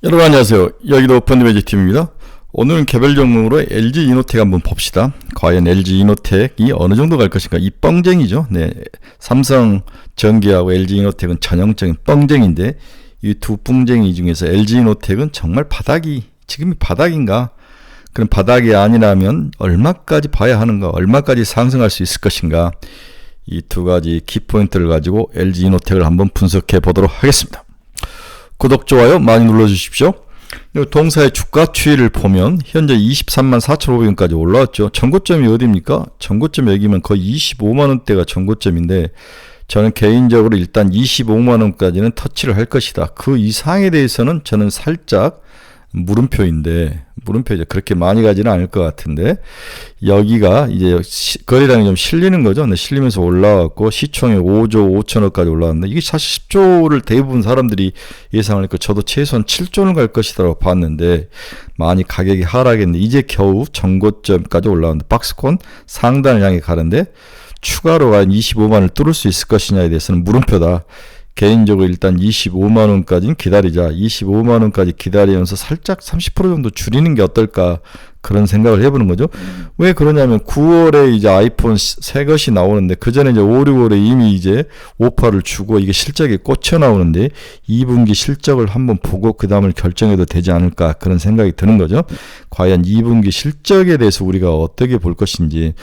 여러분 안녕하세요. 여기도 오픈디베이지팀입니다. 오늘은 개별 종목으로 LG 이노텍 한번 봅시다. 과연 LG 이노텍이 어느 정도 갈 것인가. 이 뻥쟁이죠. 네, 삼성 전기하고 LG 이노텍은 전형적인 뻥쟁인데 이 두 뻥쟁이 중에서 LG 이노텍은 정말 지금이 바닥인가? 그럼 바닥이 아니라면 얼마까지 봐야 하는가? 얼마까지 상승할 수 있을 것인가? 이 두 가지 키포인트를 가지고 LG 이노텍을 한번 분석해 보도록 하겠습니다. 구독, 좋아요 많이 눌러주십시오. 동사의 주가 추이를 보면 현재 23만 4,500원까지 올라왔죠. 전고점이 어디입니까? 전고점이 여기면 거의 25만원대가 전고점인데 저는 개인적으로 일단 25만원까지는 터치를 할 것이다. 그 이상에 대해서는 저는 살짝 물음표이죠. 그렇게 많이 가지는 않을 것 같은데 여기가 이제 거래량이 좀 실리는 거죠. 근데 실리면서 올라왔고 시총이 5조 5천억까지 올라왔는데 이게 사실 10조를 대부분 사람들이 예상을 했고 저도 최소한 7조는 갈 것이라고 봤는데 많이 가격이 하락했는데 이제 겨우 전고점까지 올라왔는데 박스권 상단을 향해 가는데 추가로 한 25만을 뚫을 수 있을 것이냐에 대해서는 물음표다. 개인적으로 일단 25만원까지는 기다리자. 25만원까지 기다리면서 살짝 30% 정도 줄이는 게 어떨까 그런 생각을 해보는 거죠. 왜 그러냐면 9월에 이제 아이폰 새 것이 나오는데 그 전에 이제 5, 6월에 이미 이제 오파를 주고 이게 실적이 꽂혀 나오는데 2분기 실적을 한번 보고 그 다음을 결정해도 되지 않을까 그런 생각이 드는 거죠. 과연 2분기 실적에 대해서 우리가 어떻게 볼 것인지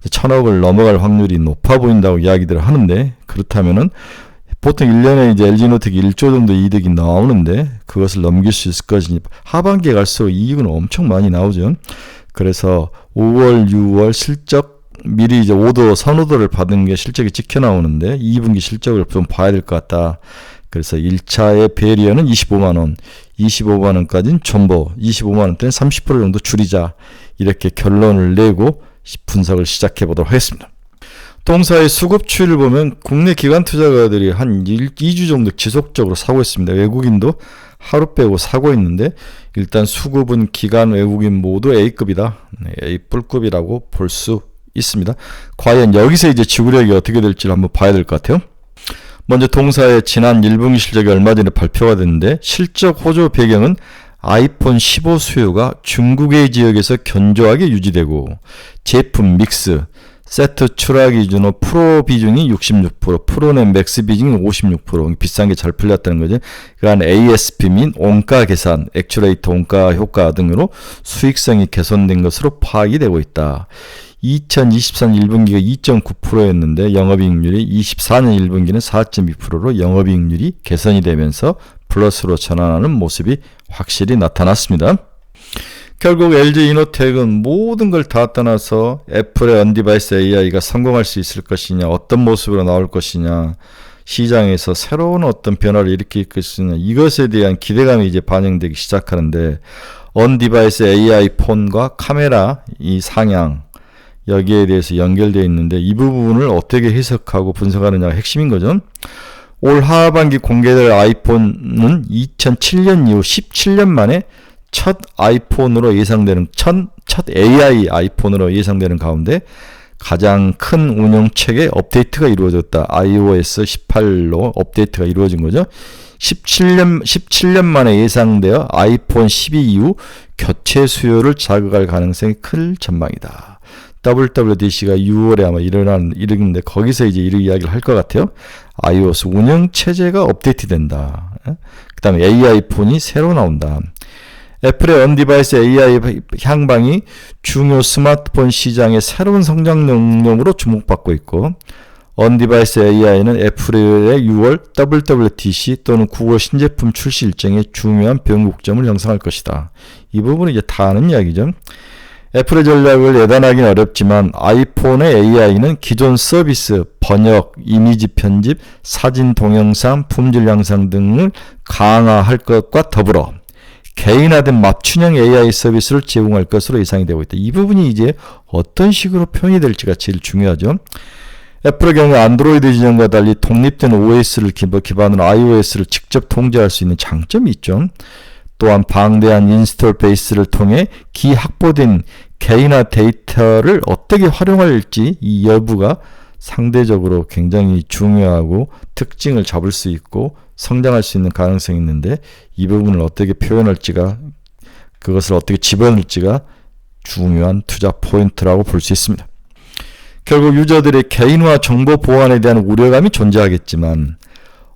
1,000억을 넘어갈 확률이 높아 보인다고 이야기들을 하는데 그렇다면은 보통 1년에 이제 LG노텍이 1조 정도 이득이 나오는데 그것을 넘길 수 있을 것이니 하반기에 갈수록 이익은 엄청 많이 나오죠. 그래서 5월, 6월 실적 미리 이제 선호도를 받은 게 실적이 찍혀 나오는데 2분기 실적을 좀 봐야 될 것 같다. 그래서 1차의 베리어는 25만원, 25만원까지는 존버, 25만원대는 30% 정도 줄이자. 이렇게 결론을 내고 분석을 시작해 보도록 하겠습니다. 동사의 수급 추이를 보면 국내 기관 투자가들이 한 2주 정도 지속적으로 사고 있습니다. 외국인도 하루 빼고 사고 있는데 일단 수급은 기관 외국인 모두 A급이다. A뿔급이라고 볼 수 있습니다. 과연 여기서 이제 지구력이 어떻게 될지를 한번 봐야 될 것 같아요. 먼저 동사의 지난 1분기 실적이 얼마 전에 발표가 됐는데 실적 호조 배경은 아이폰 15 수요가 중국의 지역에서 견조하게 유지되고 제품 믹스 세트 출하 기준으로 프로 비중이 66%, 프로는 맥스 비중이 56%, 비싼 게 잘 풀렸다는 거죠. 그러한 ASP 및 원가 계산, 액츄레이터 원가 효과 등으로 수익성이 개선된 것으로 파악이 되고 있다. 2023년 1분기가 2.9%였는데 영업이익률이 24년 1분기는 4.2%로 영업이익률이 개선이 되면서 플러스로 전환하는 모습이 확실히 나타났습니다. 결국 LG 이노텍은 모든 걸 다 떠나서 애플의 언디바이스 AI가 성공할 수 있을 것이냐, 어떤 모습으로 나올 것이냐, 시장에서 새로운 어떤 변화를 일으킬 것이냐, 이것에 대한 기대감이 이제 반영되기 시작하는데 언디바이스 AI 폰과 카메라 이 상향 여기에 대해서 연결되어 있는데 이 부분을 어떻게 해석하고 분석하느냐가 핵심인 거죠. 올 하반기 공개될 아이폰은 2007년 이후 17년 만에 첫 아이폰으로 예상되는 첫 AI 아이폰으로 예상되는 가운데 가장 큰 운영체계 업데이트가 이루어졌다. iOS 18로 업데이트가 이루어진 거죠. 17년 만에 예상되어 아이폰 12 이후 교체 수요를 자극할 가능성이 클 전망이다. WWDC가 6월에 아마 일어나는데 거기서 이제 이런 이야기를 할 것 같아요. iOS 운영체제가 업데이트 된다. 그 다음에 AI 폰이 새로 나온다. 애플의 언디바이스 AI 향방이 중요 스마트폰 시장의 새로운 성장 능력으로 주목받고 있고 언디바이스 AI는 애플의 6월 WWDC 또는 9월 신제품 출시 일정에 중요한 변곡점을 형성할 것이다. 이 부분은 이제 다 아는 이야기죠. 애플의 전략을 예단하기는 어렵지만 아이폰의 AI는 기존 서비스, 번역, 이미지 편집, 사진, 동영상, 품질 향상 등을 강화할 것과 더불어 개인화된 맞춤형 AI 서비스를 제공할 것으로 예상이 되고 있다. 이 부분이 이제 어떤 식으로 표현이 될지가 제일 중요하죠. 애플의 경우 안드로이드 진영과 달리 독립된 OS를 기반으로 iOS를 직접 통제할 수 있는 장점이 있죠. 또한 방대한 인스톨 베이스를 통해 기확보된 개인화 데이터를 어떻게 활용할지 이 여부가 상대적으로 굉장히 중요하고 특징을 잡을 수 있고 성장할 수 있는 가능성이 있는데 이 부분을 어떻게 표현할지가 그것을 어떻게 집어넣을지가 중요한 투자 포인트라고 볼 수 있습니다. 결국 유저들의 개인화 정보 보안에 대한 우려감이 존재하겠지만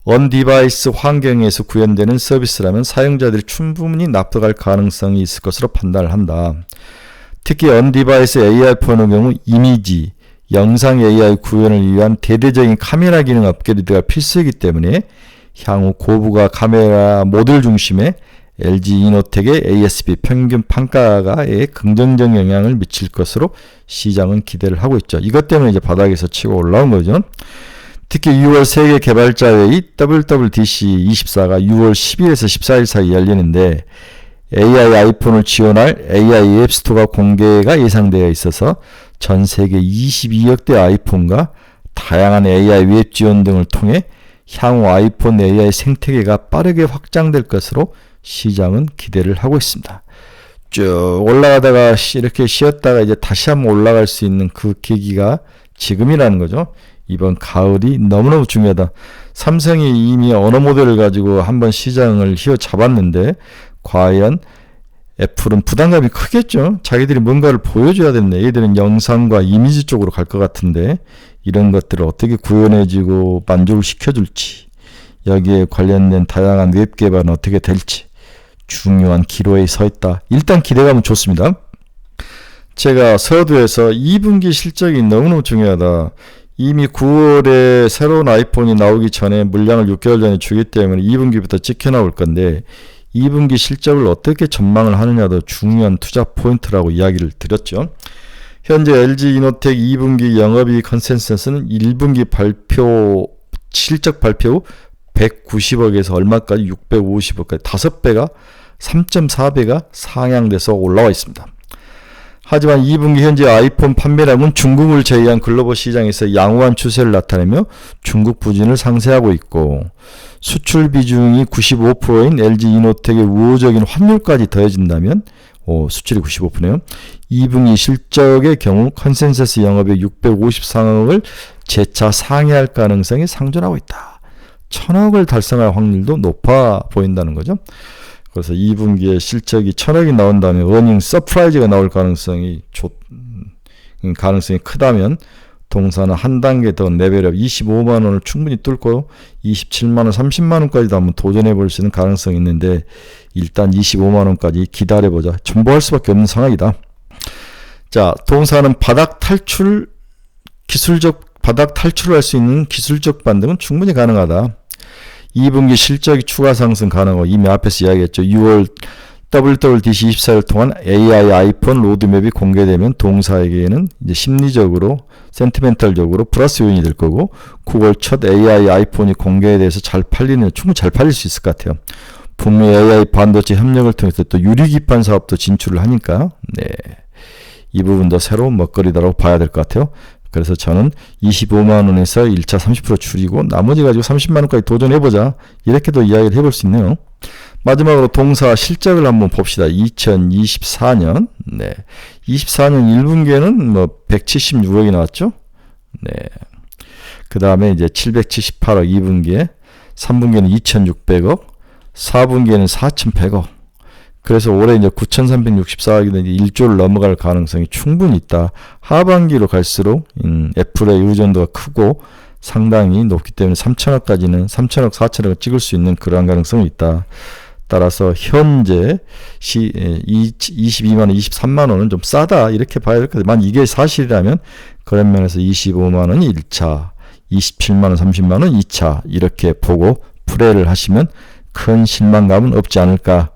언디바이스 환경에서 구현되는 서비스라면 사용자들이 충분히 납득할 가능성이 있을 것으로 판단을 한다. 특히 언디바이스 AI 폰의 경우 이미지, 영상 AI 구현을 위한 대대적인 카메라 기능 업그레이드가 필수이기 때문에 향후 고부가 카메라 모듈 중심의 LG 이노텍의 ASP 평균 판가에 긍정적 영향을 미칠 것으로 시장은 기대를 하고 있죠. 이것 때문에 이제 바닥에서 치고 올라온 거죠. 특히 6월 세계 개발자회의 WWDC24가 6월 10일에서 14일 사이 열리는데 AI 아이폰을 지원할 AI 앱스토어가 공개가 예상되어 있어서 전 세계 22억 대 아이폰과 다양한 AI 웹 지원 등을 통해 향후 아이폰 AI 생태계가 빠르게 확장될 것으로 시장은 기대를 하고 있습니다. 쭉 올라가다가 이렇게 쉬었다가 이제 다시 한번 올라갈 수 있는 그 계기가 지금이라는 거죠. 이번 가을이 너무너무 중요하다. 삼성이 이미 어느 모델을 가지고 한번 시장을 휘어잡았는데 과연 애플은 부담감이 크겠죠. 자기들이 뭔가를 보여줘야 되는데 얘들은 영상과 이미지 쪽으로 갈 것 같은데 이런 것들을 어떻게 구현해주고 만족을 시켜줄지 여기에 관련된 다양한 웹 개발은 어떻게 될지 중요한 기로에 서 있다. 일단 기대감은 좋습니다. 제가 서두에서 2분기 실적이 너무너무 중요하다. 이미 9월에 새로운 아이폰이 나오기 전에 물량을 6개월 전에 주기 때문에 2분기부터 찍혀 나올 건데 2분기 실적을 어떻게 전망을 하느냐도 중요한 투자 포인트라고 이야기를 드렸죠. 현재 LG 이노텍 2분기 영업이익 컨센서스는 1분기 발표 실적 발표 후 190억에서 얼마까지 650억까지 5배가 3.4배가 상향돼서 올라와 있습니다. 하지만 2분기 현재 아이폰 판매량은 중국을 제외한 글로벌 시장에서 양호한 추세를 나타내며 중국 부진을 상쇄하고 있고 수출 비중이 95%인 LG 이노텍의 우호적인 환율까지 더해진다면 수출이 95%네요. 2분기 실적의 경우 컨센서스 영업의 653억을 재차 상회할 가능성이 상존하고 있다. 1000억을 달성할 확률도 높아 보인다는 거죠. 그래서 2분기에 실적이 1000억이 나온다면 어닝 서프라이즈가 나올 가능성이 크다면 동사는 한 단계 더 레벨업 25만 원을 충분히 뚫고 27만 원, 30만 원까지도 한번 도전해 볼 수 있는 가능성이 있는데 일단 25만 원까지 기다려보자. 존버할 수밖에 없는 상황이다. 자, 동사는 바닥 탈출을 할 수 있는 기술적 반등은 충분히 가능하다. 2분기 실적이 추가 상승 가능하고 이미 앞에서 이야기했죠. 6월 WWDC24를 통한 AI 아이폰 로드맵이 공개되면 동사에게는 이제 심리적으로 센티멘탈적으로 플러스 요인이 될 거고 9월 첫 AI 아이폰이 공개돼서 충분히 잘 팔릴 수 있을 것 같아요. 북미 AI 반도체 협력을 통해서 또 유리기판 사업도 진출을 하니까 이 부분도 새로운 먹거리다라고 봐야 될 것 같아요. 그래서 저는 25만 원에서 1차 30% 줄이고 나머지 가지고 30만 원까지 도전해보자. 이렇게도 이야기를 해볼 수 있네요. 마지막으로 동사 실적을 한번 봅시다. 2024년 24년 1분기에는 176억이 나왔죠. 그 다음에 이제 778억 2분기에 3분기에는 2600억 4분기에는 4100억 그래서 올해 이제 9364억이 1조를 넘어갈 가능성이 충분히 있다. 하반기로 갈수록 애플의 의존도가 크고 상당히 높기 때문에 3천억까지는 3천억, 4천억을 찍을 수 있는 그러한 가능성이 있다. 따라서 현재 22만 원, 23만 원은 좀 싸다 이렇게 봐야 될 것 같아요. 만약 이게 사실이라면 그런 면에서 25만 원이 1차, 27만 원, 30만 원 2차 이렇게 보고 플레이를 하시면 큰 실망감은 없지 않을까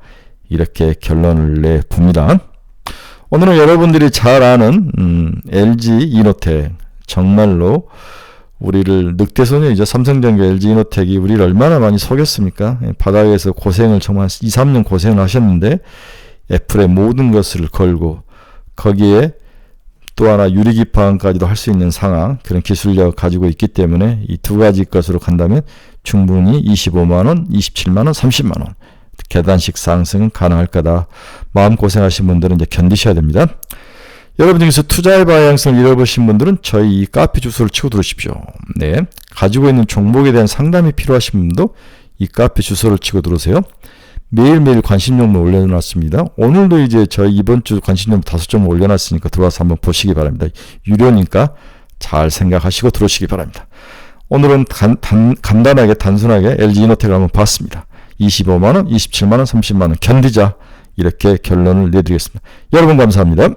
이렇게 결론을 내봅니다. 오늘은 여러분들이 잘 아는 LG 이노텍 정말로 우리를 늑대소년이죠. 삼성전기 LG 이노텍이 우리를 얼마나 많이 속였습니까? 바닥에서 고생을 정말 2, 3년 고생을 하셨는데 애플의 모든 것을 걸고 거기에 또 하나 유리기판까지도 할 수 있는 상황 그런 기술력을 가지고 있기 때문에 이 두 가지 것으로 간다면 충분히 25만 원, 27만 원, 30만 원 계단식 상승은 가능할 거다. 마음고생하신 분들은 이제 견디셔야 됩니다. 여러분 중에서 투자의 방향성을 잃어버리신 분들은 저희 이 카페 주소를 치고 들어오십시오. 가지고 있는 종목에 대한 상담이 필요하신 분도 이 카페 주소를 치고 들어오세요. 매일매일 관심종목 올려놨습니다. 오늘도 이제 저희 이번 주 관심종목 5종 올려놨으니까 들어와서 한번 보시기 바랍니다. 유료니까 잘 생각하시고 들어오시기 바랍니다. 오늘은 간단하게 단순하게 LG이노텍을 한번 봤습니다. 25만원, 27만원, 30만원 견디자, 이렇게 결론을 내드리겠습니다. 여러분 감사합니다.